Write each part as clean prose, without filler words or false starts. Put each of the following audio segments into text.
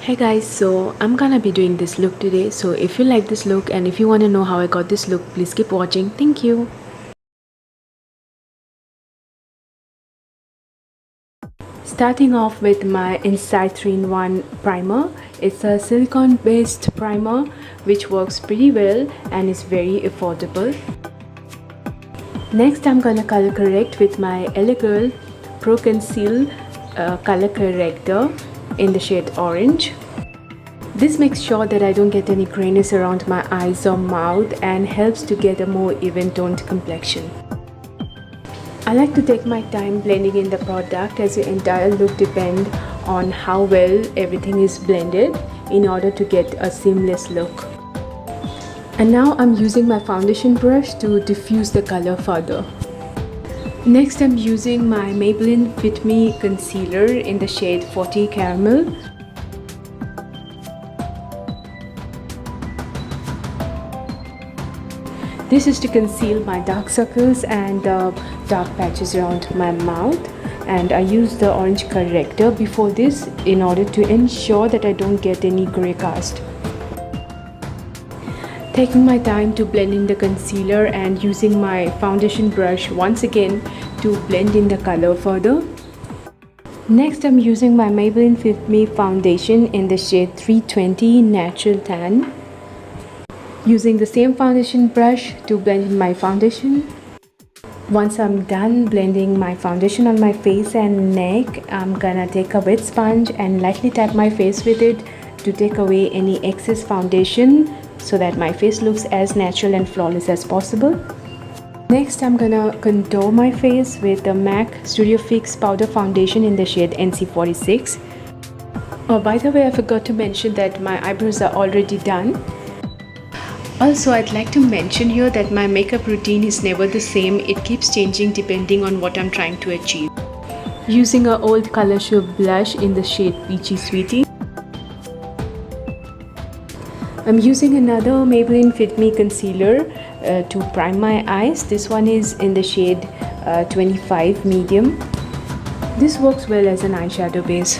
Hey guys, so I'm gonna be doing this look today. So if you like this look and if you want to know how I got this look, please keep watching. Thank you. Starting off with my Inside 3-in-1 primer. It's a silicone based primer which works pretty well and is very affordable. Next I'm gonna color correct with my LA Girl Pro Conceal color corrector in the shade orange. This makes sure that I don't get any grayness around my eyes or mouth and helps to get a more even toned complexion. I like to take my time blending in the product as the entire look depends on how well everything is blended in order to get a seamless look. And now I'm using my foundation brush to diffuse the color further. Next I'm using my Maybelline Fit Me concealer in the shade 40 Caramel. This is to conceal my dark circles and dark patches around my mouth, and I use the orange corrector before this in order to ensure that I don't get any grey cast. Taking my time to blend in the concealer and using my foundation brush once again to blend in the color further. Next I'm using my Maybelline Fit Me foundation in the shade 320 Natural Tan. Using the same foundation brush to blend in my foundation. Once I'm done blending my foundation on my face and neck, I'm gonna take a wet sponge and lightly tap my face with it to take away any excess foundation so that my face looks as natural and flawless as possible. Next, I'm gonna contour my face with the MAC Studio Fix powder foundation in the shade NC46. Oh, by the way, I forgot to mention that my eyebrows are already done. Also, I'd like to mention here that my makeup routine is never the same. It keeps changing depending on what I'm trying to achieve. Using an old color show blush in the shade Peachy Sweety. I'm using another Maybelline Fit Me concealer to prime my eyes. This one is in the shade 25 Medium. This works well as an eyeshadow base.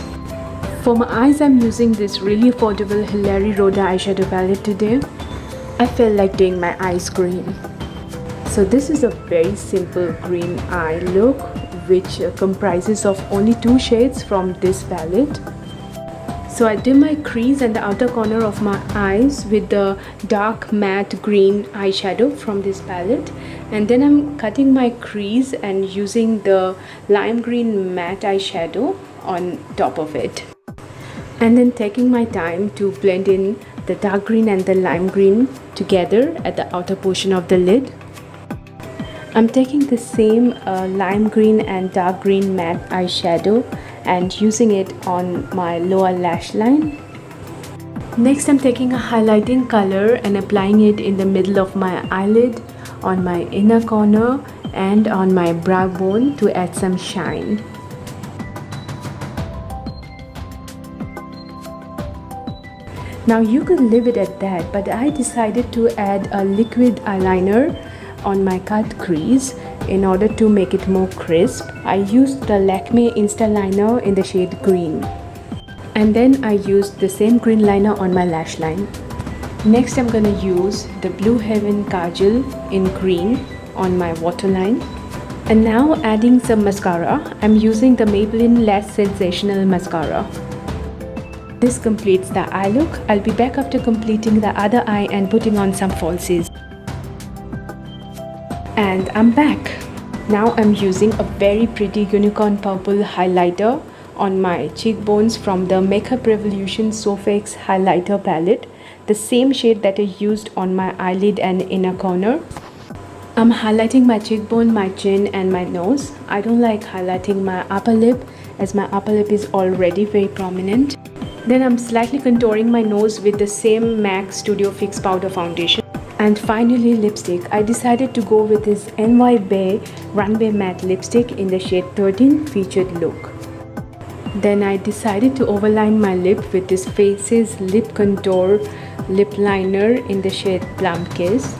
For my eyes, I'm using this really affordable Hilary Rhoda eyeshadow palette today. I felt like doing my eyes green. So this is a very simple green eye look which comprises of only 2 shades from this palette. So I dim my crease and the outer corner of my eyes with the dark matte green eyeshadow from this palette, and then I'm cutting my crease and using the lime green matte eyeshadow on top of it, and then taking my time to blend in the dark green and the lime green together at the outer portion of the lid. I'm taking the same lime green and dark green matte eyeshadow and using it on my lower lash line. Next, I'm taking a highlighting color and applying it in the middle of my eyelid, on my inner corner and on my brow bone to add some shine. Now you could leave it at that, but I decided to add a liquid eyeliner on my cut crease in order to make it more crisp. I used the Lakme Insta Liner in the shade green. And then I used the same green liner on my lash line. Next I'm gonna use the Blue Heaven Kajal in green on my waterline. And now adding some mascara. I'm using the Maybelline Lash Sensational Mascara. This completes the eye look. I'll be back after completing the other eye and putting on some falsies. And I'm back. Now I'm using a very pretty unicorn purple highlighter on my cheekbones from the Makeup Revolution Sofx highlighter palette, the same shade that I used on my eyelid and inner corner. I'm highlighting my cheekbone, my chin and my nose. I don't like highlighting my upper lip as my upper lip is already very prominent. Then I'm slightly contouring my nose with the same MAC Studio Fix powder foundation. And finally lipstick. I decided to go with this NY Bay Runway Matte lipstick in the shade 13 Featured Look. Then I decided to overline my lip with this Faces Lip Contour Lip Liner in the shade Plum Kiss.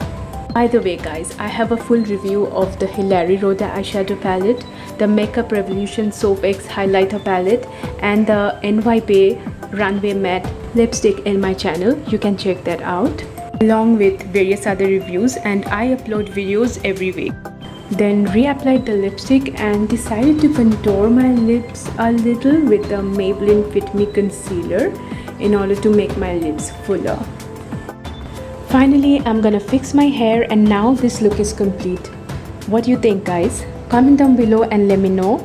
By the way guys, I have a full review of the Hilary Rhoda eyeshadow palette the Makeup Revolution Soap X Highlighter Palette and the NYP Runway Matte Lipstick in my channel. You can check that out, along with various other reviews, and I upload videos every week. Then reapplied the lipstick and decided to contour my lips a little with the Maybelline Fit Me Concealer in order to make my lips fuller. Finally, I'm gonna fix my hair, and now this look is complete. What do you think, guys? Comment down below and let me know.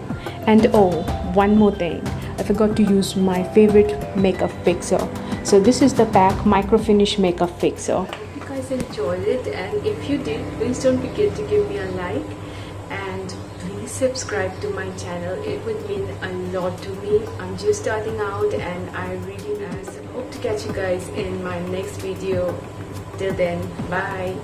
And oh, one more thing, I forgot to use my favorite makeup fixer. So this is the PAC Micro Finish Makeup Fixer. If you guys enjoyed it, and if you did, please don't forget to give me a like and please subscribe to my channel. It would mean a lot to me. I'm just starting out and I really hope to catch you guys in my next video. Till then, bye.